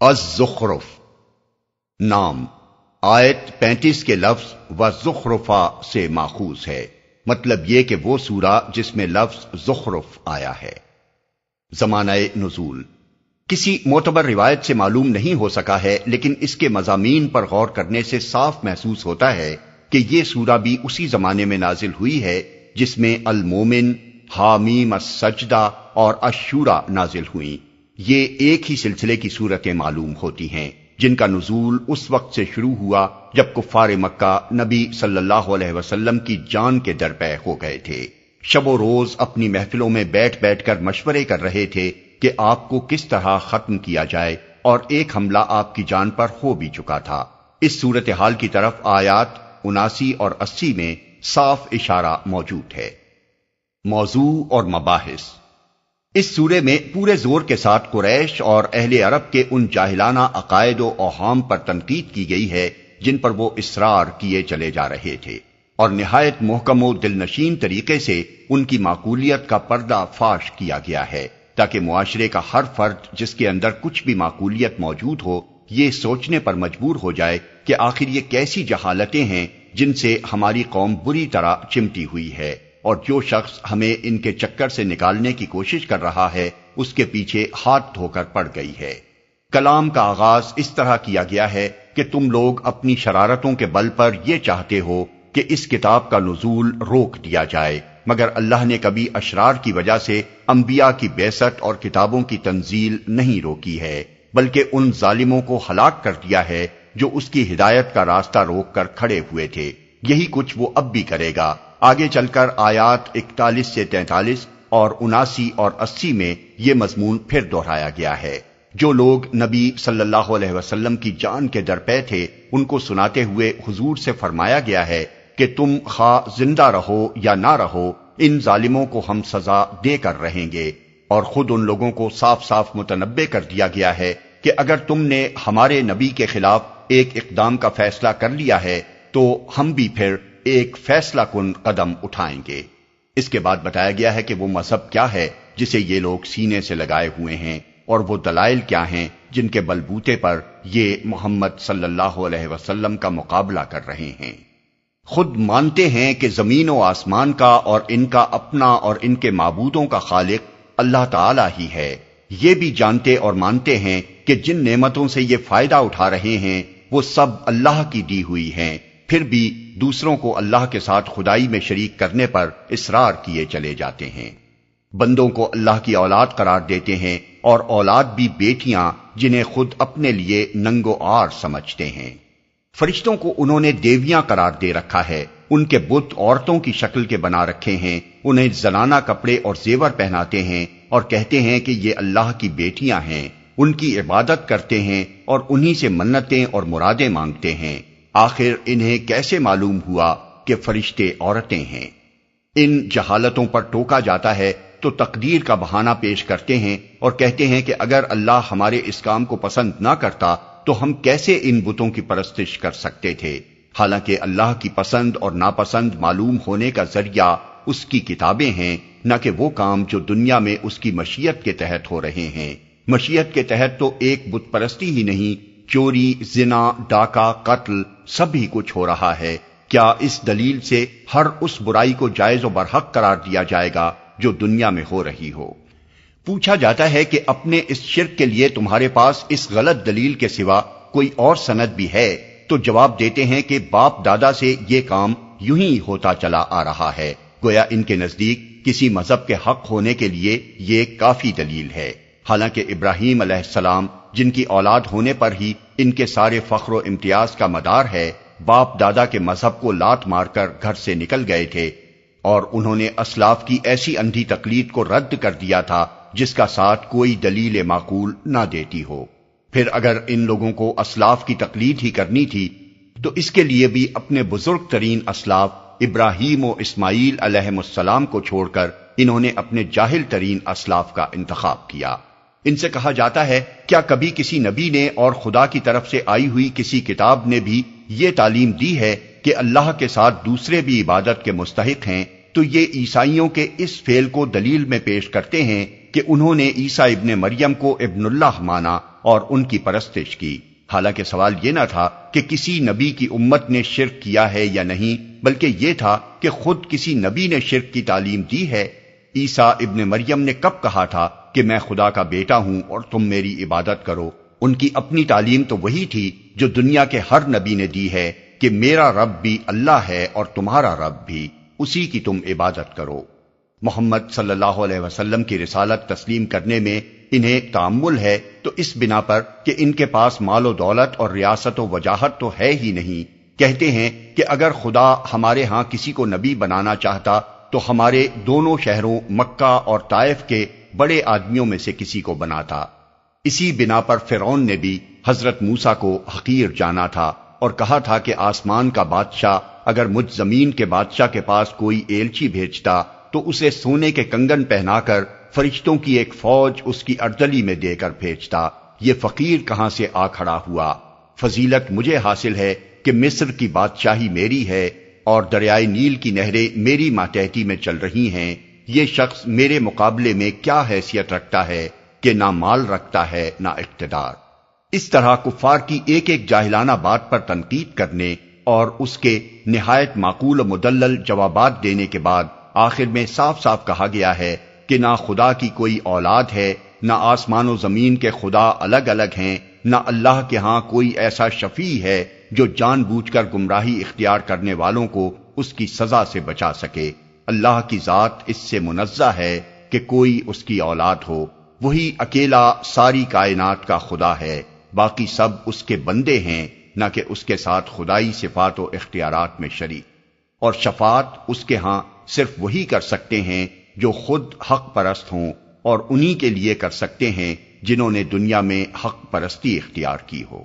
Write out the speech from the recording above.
الزخرف نام آیت 35 کے لفظ وزخرفا سے ماخوذ ہے، مطلب یہ کہ وہ سورہ جس میں لفظ زخرف آیا ہے۔ زمانہ نزول کسی معتبر روایت سے معلوم نہیں ہو سکا ہے، لیکن اس کے مضامین پر غور کرنے سے صاف محسوس ہوتا ہے کہ یہ سورہ بھی اسی زمانے میں نازل ہوئی ہے جس میں المومن، حامیم السجدہ اور الشورى نازل ہوئیں۔ یہ ایک ہی سلسلے کی صورتیں معلوم ہوتی ہیں جن کا نزول اس وقت سے شروع ہوا جب کفار مکہ نبی صلی اللہ علیہ وسلم کی جان کے درپے ہو گئے تھے۔ شب و روز اپنی محفلوں میں بیٹھ بیٹھ کر مشورے کر رہے تھے کہ آپ کو کس طرح ختم کیا جائے، اور ایک حملہ آپ کی جان پر ہو بھی چکا تھا۔ اس صورتحال کی طرف آیات 79 اور 80 میں صاف اشارہ موجود ہے۔ موضوع اور مباحث اس سورے میں پورے زور کے ساتھ قریش اور اہل عرب کے ان جاہلانہ عقائد و اوہام پر تنقید کی گئی ہے جن پر وہ اصرار کیے چلے جا رہے تھے، اور نہایت محکم و دل نشین طریقے سے ان کی معقولیت کا پردہ فاش کیا گیا ہے، تاکہ معاشرے کا ہر فرد جس کے اندر کچھ بھی معقولیت موجود ہو یہ سوچنے پر مجبور ہو جائے کہ آخر یہ کیسی جہالتیں ہیں جن سے ہماری قوم بری طرح چمٹی ہوئی ہے، اور جو شخص ہمیں ان کے چکر سے نکالنے کی کوشش کر رہا ہے اس کے پیچھے ہاتھ دھو کر پڑ گئی ہے۔ کلام کا آغاز اس طرح کیا گیا ہے کہ تم لوگ اپنی شرارتوں کے بل پر یہ چاہتے ہو کہ اس کتاب کا نزول روک دیا جائے، مگر اللہ نے کبھی اشرار کی وجہ سے انبیاء کی بعثت اور کتابوں کی تنزیل نہیں روکی ہے، بلکہ ان ظالموں کو ہلاک کر دیا ہے جو اس کی ہدایت کا راستہ روک کر کھڑے ہوئے تھے۔ یہی کچھ وہ اب بھی کرے گا۔ آگے چل کر آیات 41 سے 43 اور 79 اور 80 میں یہ مضمون پھر دہرایا گیا ہے۔ جو لوگ نبی صلی اللہ علیہ وسلم کی جان کے درپے تھے ان کو سناتے ہوئے حضور سے فرمایا گیا ہے کہ تم خواہ زندہ رہو یا نہ رہو ان ظالموں کو ہم سزا دے کر رہیں گے، اور خود ان لوگوں کو صاف صاف متنبع کر دیا گیا ہے کہ اگر تم نے ہمارے نبی کے خلاف ایک اقدام کا فیصلہ کر لیا ہے تو ہم بھی پھر ایک فیصلہ کن قدم اٹھائیں گے۔ اس کے بعد بتایا گیا ہے کہ وہ مذہب کیا ہے جسے یہ لوگ سینے سے لگائے ہوئے ہیں، اور وہ دلائل کیا ہیں جن کے بلبوتے پر یہ محمد صلی اللہ علیہ وسلم کا مقابلہ کر رہے ہیں۔ خود مانتے ہیں کہ زمین و آسمان کا اور ان کا اپنا اور ان کے معبودوں کا خالق اللہ تعالی ہی ہے۔ یہ بھی جانتے اور مانتے ہیں کہ جن نعمتوں سے یہ فائدہ اٹھا رہے ہیں وہ سب اللہ کی دی ہوئی ہیں، پھر بھی دوسروں کو اللہ کے ساتھ خدائی میں شریک کرنے پر اصرار کیے چلے جاتے ہیں۔ بندوں کو اللہ کی اولاد قرار دیتے ہیں، اور اولاد بھی بیٹیاں جنہیں خود اپنے لیے ننگ و عار سمجھتے ہیں۔ فرشتوں کو انہوں نے دیویاں قرار دے رکھا ہے، ان کے بت عورتوں کی شکل کے بنا رکھے ہیں، انہیں زنانہ کپڑے اور زیور پہناتے ہیں، اور کہتے ہیں کہ یہ اللہ کی بیٹیاں ہیں، ان کی عبادت کرتے ہیں اور انہی سے منتیں اور مرادیں مانگتے ہیں۔ آخر انہیں کیسے معلوم ہوا کہ فرشتے عورتیں ہیں؟ ان جہالتوں پر ٹوکا جاتا ہے تو تقدیر کا بہانہ پیش کرتے ہیں اور کہتے ہیں کہ اگر اللہ ہمارے اس کام کو پسند نہ کرتا تو ہم کیسے ان بتوں کی پرستش کر سکتے تھے، حالانکہ اللہ کی پسند اور ناپسند معلوم ہونے کا ذریعہ اس کی کتابیں ہیں، نہ کہ وہ کام جو دنیا میں اس کی مشیت کے تحت ہو رہے ہیں۔ مشیت کے تحت تو ایک بت پرستی ہی نہیں، چوری، زنا، ڈاکہ، قتل سب ہی کچھ ہو رہا ہے۔ کیا اس دلیل سے ہر اس برائی کو جائز و برحق قرار دیا جائے گا جو دنیا میں ہو رہی ہو؟ پوچھا جاتا ہے کہ اپنے اس شرک کے لیے تمہارے پاس اس غلط دلیل کے سوا کوئی اور سند بھی ہے؟ تو جواب دیتے ہیں کہ باپ دادا سے یہ کام یوں ہی ہوتا چلا آ رہا ہے، گویا ان کے نزدیک کسی مذہب کے حق ہونے کے لیے یہ کافی دلیل ہے۔ حالانکہ ابراہیم علیہ السلام جن کی اولاد ہونے پر ہی ان کے سارے فخر و امتیاز کا مدار ہے، باپ دادا کے مذہب کو لات مار کر گھر سے نکل گئے تھے، اور انہوں نے اسلاف کی ایسی اندھی تقلید کو رد کر دیا تھا جس کا ساتھ کوئی دلیل معقول نہ دیتی ہو۔ پھر اگر ان لوگوں کو اسلاف کی تقلید ہی کرنی تھی تو اس کے لیے بھی اپنے بزرگ ترین اسلاف ابراہیم و اسماعیل علیہ السلام کو چھوڑ کر انہوں نے اپنے جاہل ترین اسلاف کا انتخاب کیا۔ ان سے کہا جاتا ہے کیا کبھی کسی نبی نے اور خدا کی طرف سے آئی ہوئی کسی کتاب نے بھی یہ تعلیم دی ہے کہ اللہ کے ساتھ دوسرے بھی عبادت کے مستحق ہیں؟ تو یہ عیسائیوں کے اس فعل کو دلیل میں پیش کرتے ہیں کہ انہوں نے عیسیٰ ابن مریم کو ابن اللہ مانا اور ان کی پرستش کی، حالانکہ سوال یہ نہ تھا کہ کسی نبی کی امت نے شرک کیا ہے یا نہیں، بلکہ یہ تھا کہ خود کسی نبی نے شرک کی تعلیم دی ہے۔ عیسیٰ ابن مریم نے کب کہا تھا کہ میں خدا کا بیٹا ہوں اور تم میری عبادت کرو؟ ان کی اپنی تعلیم تو وہی تھی جو دنیا کے ہر نبی نے دی ہے کہ میرا رب بھی اللہ ہے اور تمہارا رب بھی، اسی کی تم عبادت کرو۔ محمد صلی اللہ علیہ وسلم کی رسالت تسلیم کرنے میں انہیں تأمل ہے تو اس بنا پر کہ ان کے پاس مال و دولت اور ریاست و وجاہت تو ہے ہی نہیں، کہتے ہیں کہ اگر خدا ہمارے ہاں کسی کو نبی بنانا چاہتا تو ہمارے دونوں شہروں مکہ اور طائف کے بڑے آدمیوں میں سے کسی کو بناتا۔ اسی بنا پر فرعون نے بھی حضرت موسیٰ کو حقیر جانا تھا اور کہا تھا کہ آسمان کا بادشاہ اگر مجھ زمین کے بادشاہ کے پاس کوئی ایلچی بھیجتا تو اسے سونے کے کنگن پہنا کر فرشتوں کی ایک فوج اس کی اردلی میں دے کر بھیجتا۔ یہ فقیر کہاں سے آ کھڑا ہوا؟ فضیلت مجھے حاصل ہے کہ مصر کی بادشاہی میری ہے اور دریائے نیل کی نہریں میری ماتحتی میں چل رہی ہیں۔ یہ شخص میرے مقابلے میں کیا حیثیت رکھتا ہے کہ نہ مال رکھتا ہے نہ اقتدار۔ اس طرح کفار کی ایک ایک جاہلانہ بات پر تنقید کرنے اور اس کے نہایت معقول و مدلل جوابات دینے کے بعد آخر میں صاف صاف کہا گیا ہے کہ نہ خدا کی کوئی اولاد ہے، نہ آسمان و زمین کے خدا الگ الگ ہیں، نہ اللہ کے ہاں کوئی ایسا شفیع ہے جو جان بوجھ کر گمراہی اختیار کرنے والوں کو اس کی سزا سے بچا سکے۔ اللہ کی ذات اس سے منزہ ہے کہ کوئی اس کی اولاد ہو، وہی اکیلا ساری کائنات کا خدا ہے، باقی سب اس کے بندے ہیں، نہ کہ اس کے ساتھ خدائی صفات و اختیارات میں شریک۔ اور شفاعت اس کے ہاں صرف وہی کر سکتے ہیں جو خود حق پرست ہوں، اور انہی کے لیے کر سکتے ہیں جنہوں نے دنیا میں حق پرستی اختیار کی ہو۔